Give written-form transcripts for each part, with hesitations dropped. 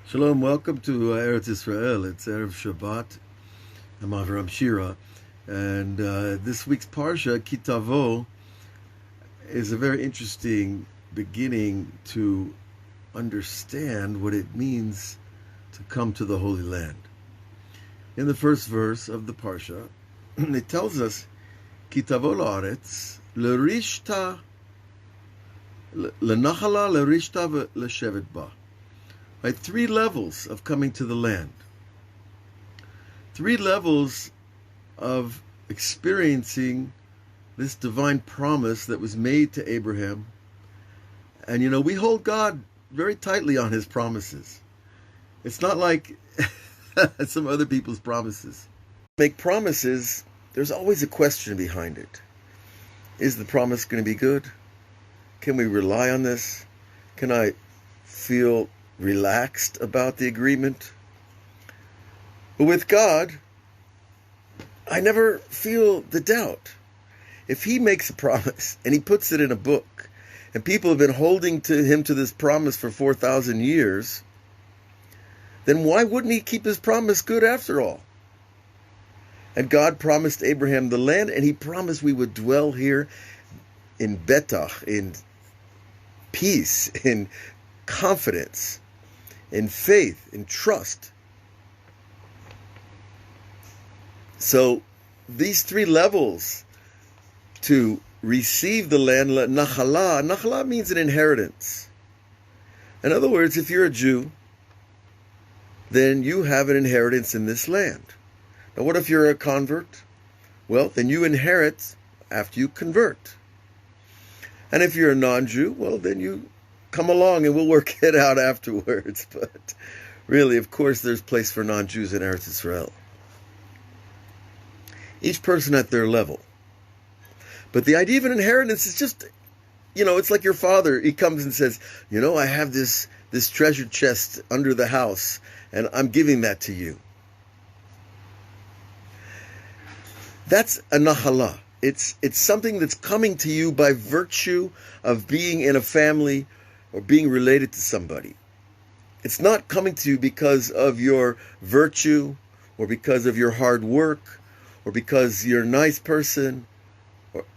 Shalom, welcome to Eretz Israel. It's Erev Shabbat. I'm Avraham Shira. And this week's parshat, Ki Tavo, is a very interesting beginning to understand what it means to come to the Holy Land. In the first verse of the parsha, it tells us, Ki Tavo la'aretz, l'rishta, l'nachala, l'rishta, l'shevet ba. Right, 3 levels of coming to the land. 3 levels of experiencing this divine promise that was made to Abraham. And we hold God very tightly on his promises. It's not like some other people's promises. Make promises, there's always a question behind it. Is the promise going to be good? Can we rely on this? Can I feel relaxed about the agreement? But with God, I never feel the doubt. If he makes a promise and he puts it in a book, and people have been holding to him to this promise for 4,000 years, then why wouldn't he keep his promise good after all? And God promised Abraham the land, and he promised we would dwell here in betach, in peace, in confidence, in faith, in trust. So these 3 levels to receive the land, nachala means an inheritance. In other words, if you're a Jew, then you have an inheritance in this land. Now what if you're a convert? Well, then you inherit after you convert. And if you're a non-Jew, well, then you come along and we'll work it out afterwards. But really, of course, there's place for non-Jews in Eretz Israel. Each person at their level. But the idea of an inheritance is just, it's like your father. He comes and says, I have this treasure chest under the house, and I'm giving that to you. That's a nahala. It's something that's coming to you by virtue of being in a family or being related to somebody. It's not coming to you because of your virtue or because of your hard work or because you're a nice person.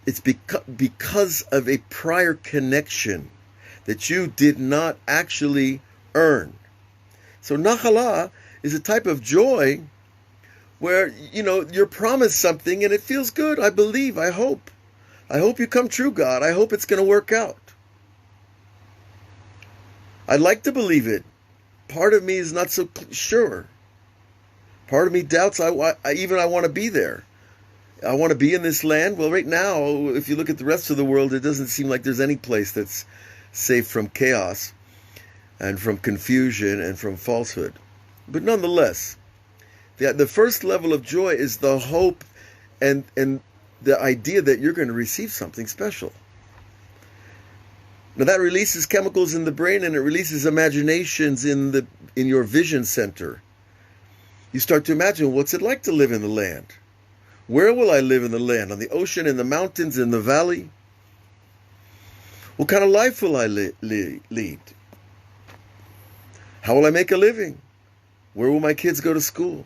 It's because of a prior connection that you did not actually earn. So nachala is a type of joy where, you're promised something and it feels good. I believe, I hope. I hope you come true, God. I hope it's going to work out. I'd like to believe it. Part of me is not so sure. Part of me doubts I want to be there. I want to be in this land. Well, right now, if you look at the rest of the world, it doesn't seem like there's any place that's safe from chaos and from confusion and from falsehood. But nonetheless, the first level of joy is the hope and the idea that you're going to receive something special. Now that releases chemicals in the brain and it releases imaginations in your vision center. You start to imagine, what's it like to live in the land? Where will I live in the land? On the ocean, in the mountains, in the valley? What kind of life will I lead? How will I make a living? Where will my kids go to school?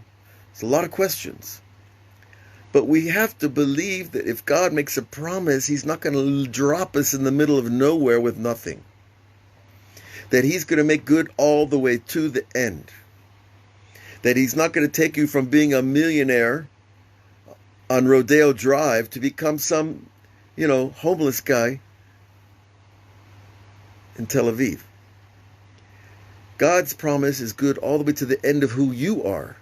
It's a lot of questions. But we have to believe that if God makes a promise, he's not going to drop us in the middle of nowhere with nothing. That he's going to make good all the way to the end. That he's not going to take you from being a millionaire on Rodeo Drive to become some, homeless guy in Tel Aviv. God's promise is good all the way to the end of who you are.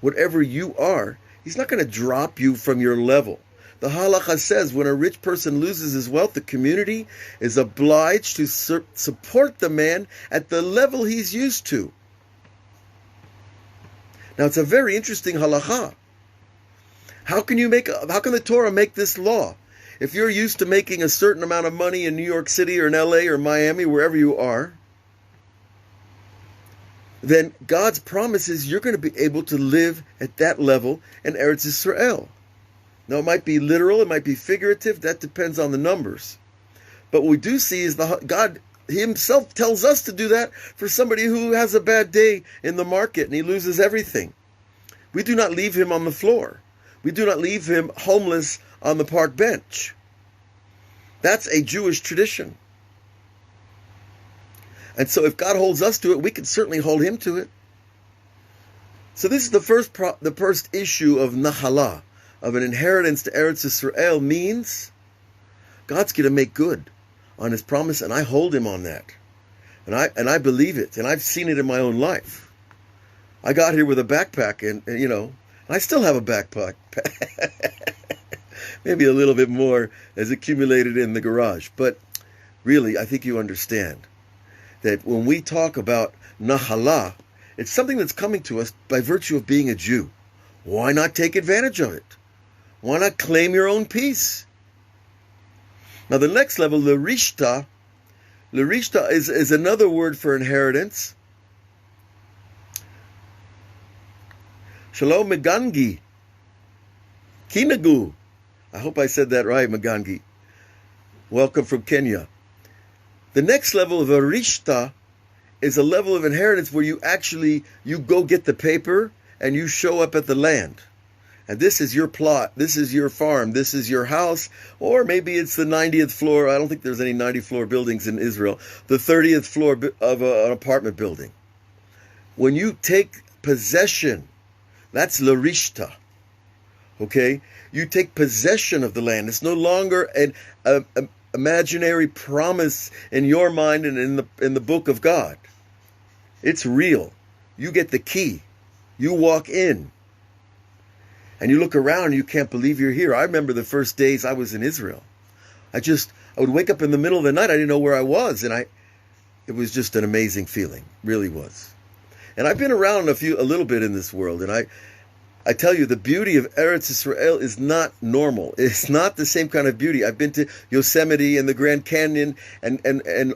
Whatever you are, he's not going to drop you from your level. The halacha says when a rich person loses his wealth, the community is obliged to support the man at the level he's used to. Now, it's a very interesting halacha. How can the Torah make this law? If you're used to making a certain amount of money in New York City or in LA or Miami, wherever you are, then God's promise is you're going to be able to live at that level in Eretz Israel. Now, it might be literal, it might be figurative, that depends on the numbers. But what we do see is God He himself tells us to do that for somebody who has a bad day in the market and he loses everything. We do not leave him on the floor. We do not leave him homeless on the park bench. That's a Jewish tradition. And so if God holds us to it, we can certainly hold him to it. So this is the first issue of Nahala, of an inheritance to Eretz Yisrael, means God's going to make good on his promise, and I hold him on that. And I believe it, and I've seen it in my own life. I got here with a backpack, and I still have a backpack. Maybe a little bit more has accumulated in the garage. But really, I think you understand that when we talk about Nahala, it's something that's coming to us by virtue of being a Jew. Why not take advantage of it? Why not claim your own peace? Now the next level, Lerishta is another word for inheritance. Shalom Megangi. Kinagu. I hope I said that right, Megangi. Welcome from Kenya. The next level of Arishta is a level of inheritance where you go get the paper and you show up at the land. And this is your plot, this is your farm, this is your house, or maybe it's the 90th floor. I don't think there's any 90th-floor buildings in Israel. The 30th floor of an apartment building. When you take possession, that's Larishta. Okay? You take possession of the land. It's no longer an imaginary promise in your mind and in the book of God. It's real. You get the key. You walk in. And you look around and you can't believe you're here. I remember the first days I was in Israel. I would wake up in the middle of the night. I didn't know where I was. And it was just an amazing feeling. Really was. And I've been around a little bit in this world. And I tell you, the beauty of Eretz Yisrael is not normal. It's not the same kind of beauty. I've been to Yosemite and the Grand Canyon and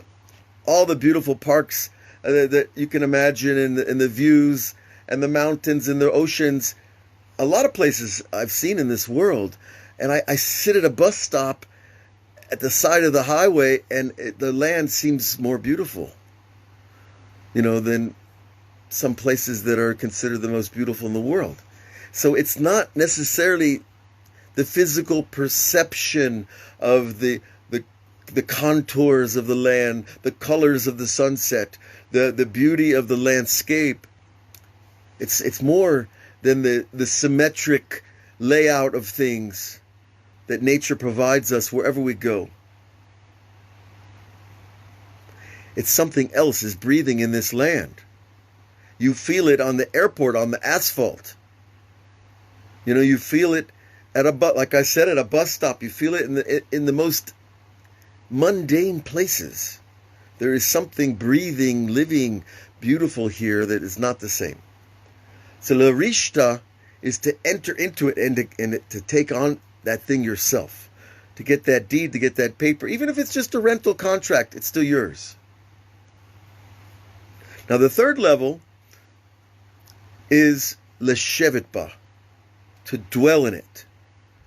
all the beautiful parks that you can imagine, and the views and the mountains and the oceans. A lot of places I've seen in this world, and I sit at a bus stop at the side of the highway, and the land seems more beautiful, than some places that are considered the most beautiful in the world. So it's not necessarily the physical perception of the contours of the land, the colors of the sunset, the beauty of the landscape. It's more than the symmetric layout of things that nature provides us wherever we go. It's something else is breathing in this land. You feel it on the airport, on the asphalt. You feel it at like I said, at a bus stop. You feel it in the most mundane places. There is something breathing, living, beautiful here that is not the same. So Larishta is to enter into it and to take on that thing yourself. To get that deed, to get that paper. Even if it's just a rental contract, it's still yours. Now the third level is Leshevet Ba, to dwell in it.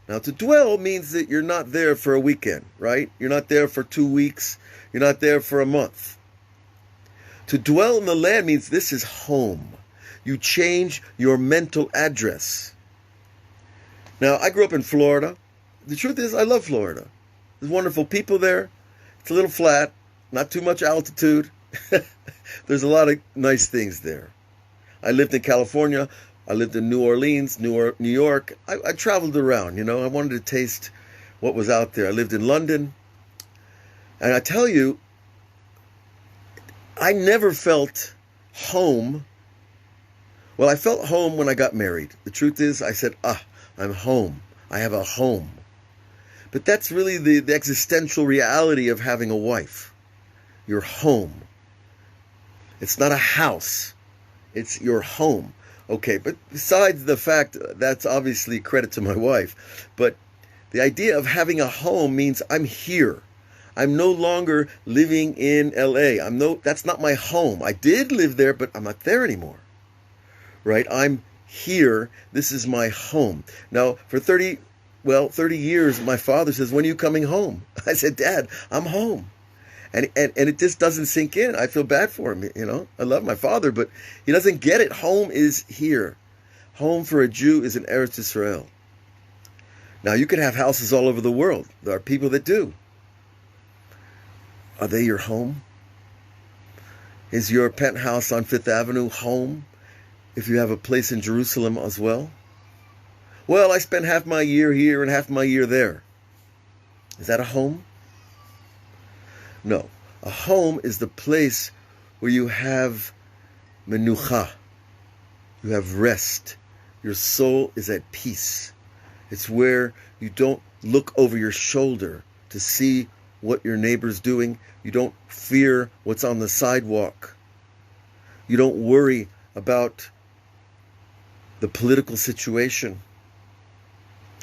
Now to dwell means that you're not there for a weekend, right? You're not there for 2 weeks. You're not there for a month. To dwell in the land means this is home. You change your mental address. Now, I grew up in Florida. The truth is, I love Florida. There's wonderful people there. It's a little flat, not too much altitude. There's a lot of nice things there. I lived in California. I lived in New Orleans, New York. I traveled around, I wanted to taste what was out there. I lived in London. And I tell you, I never felt home. Well, I felt home when I got married. The truth is, I said, I'm home. I have a home. But that's really the existential reality of having a wife. You're home. It's not a house. It's your home. Okay, but besides the fact, that's obviously credit to my wife, but the idea of having a home means I'm here. I'm no longer living in LA. That's not my home. I did live there, but I'm not there anymore. Right? I'm here. This is my home. Now, for 30 years, my father says, when are you coming home? I said, Dad, I'm home. And it just doesn't sink in. I feel bad for him, I love my father, but he doesn't get it. Home is here. Home for a Jew is in Eretz Israel. Now, you can have houses all over the world. There are people that do. Are they your home? Is your penthouse on Fifth Avenue home if you have a place in Jerusalem as well? Well, I spend half my year here and half my year there. Is that a home? No. A home is the place where you have menucha. You have rest. Your soul is at peace. It's where you don't look over your shoulder to see what your neighbor's doing. You don't fear what's on the sidewalk. You don't worry about the political situation.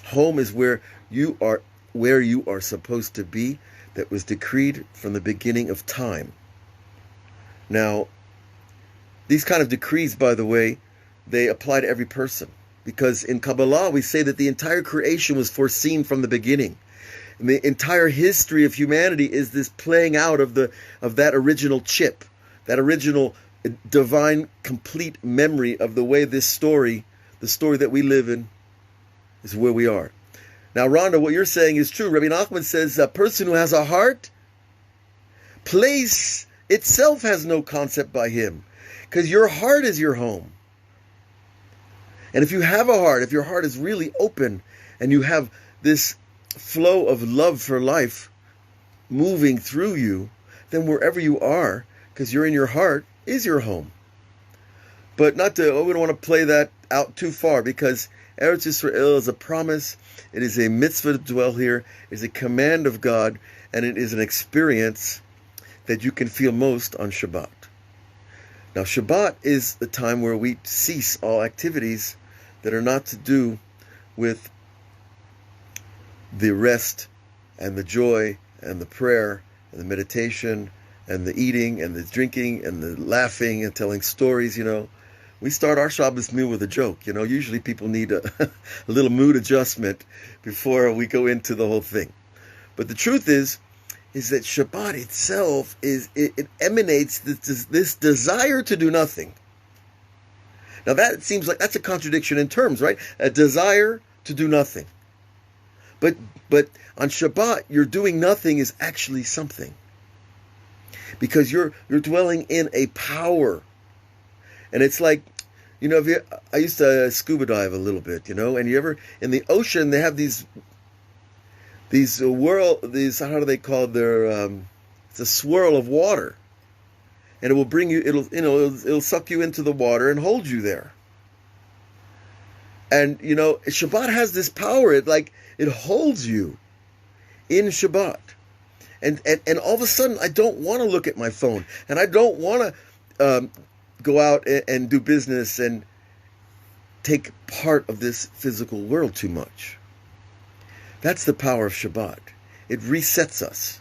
Home is where you are supposed to be, that was decreed from the beginning of time. Now, these kind of decrees, by the way, they apply to every person. Because in Kabbalah, we say that the entire creation was foreseen from the beginning. And the entire history of humanity is this playing out of that original chip, that original divine, complete memory of the way this story, the story that we live in, is where we are. Now, Rhonda, what you're saying is true. Rabbi Nachman says a person who has a heart, place itself has no concept by him, because your heart is your home. And if you have a heart, if your heart is really open and you have this flow of love for life moving through you, then wherever you are, because you're in your heart, is your home. But we don't want to play that out too far, because Eretz Yisrael is a promise. It is a mitzvah to dwell here. It is a command of God, and it is an experience that you can feel most on Shabbat. Now, Shabbat is the time where we cease all activities that are not to do with the rest and the joy and the prayer and the meditation and the eating and the drinking and the laughing and telling stories. We start our Shabbos meal with a joke. Usually people need a little mood adjustment before we go into the whole thing. But the truth is that Shabbat itself it emanates this desire to do nothing. Now that seems like that's a contradiction in terms, right? A desire to do nothing. But on Shabbat, your doing nothing is actually something. Because you're dwelling in a power. And it's like, I used to scuba dive a little bit, and you ever, in the ocean, they have these how do they call it? It's a swirl of water. And it will bring you, it'll suck you into the water and hold you there. And, Shabbat has this power. It holds you in Shabbat. And all of a sudden, I don't want to look at my phone. And I don't want to go out and do business and take part of this physical world too much. That's the power of Shabbat. It resets us.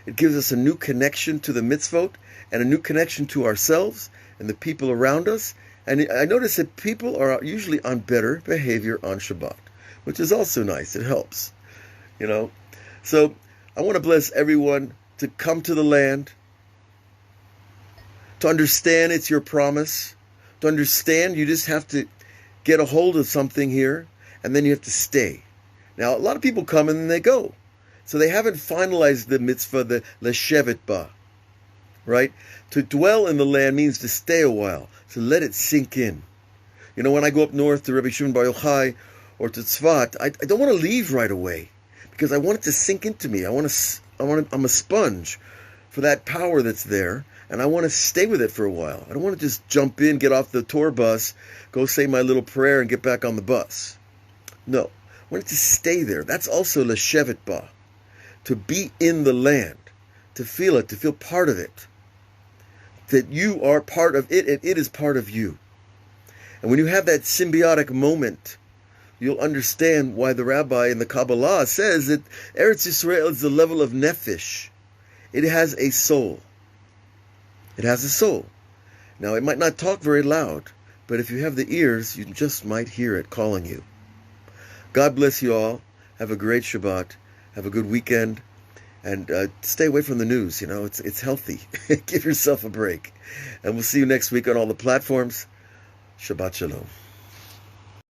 It gives us a new connection to the mitzvot and a new connection to ourselves and the people around us. And I notice that people are usually on better behavior on Shabbat, which is also nice. It helps, So I want to bless everyone to come to the land, to understand it's your promise, to understand you just have to get a hold of something here, and then you have to stay. Now, a lot of people come and then they go. So they haven't finalized the mitzvah, the leshevet ba, right? To dwell in the land means to stay a while, to let it sink in. When I go up north to Rabbi Shimon Bar Yochai or to Tzvat, I don't want to leave right away, because I want it to sink into me. I'm a sponge for that power that's there, and I want to stay with it for a while. I don't want to just jump in, get off the tour bus, go say my little prayer, and get back on the bus. No, I want it to stay there. That's also leshevet ba, to be in the land, to feel it, to feel part of it, that you are part of it and it is part of you. And when you have that symbiotic moment, you'll understand why the rabbi in the Kabbalah says that Eretz Yisrael is the level of nefesh. It has a soul. It has a soul. Now, it might not talk very loud, but if you have the ears, you just might hear it calling you. God bless you all. Have a great Shabbat. Have a good weekend. and stay away from the news. You know, it's healthy. Give yourself a break. And we'll see you next week on all the platforms. Shabbat Shalom.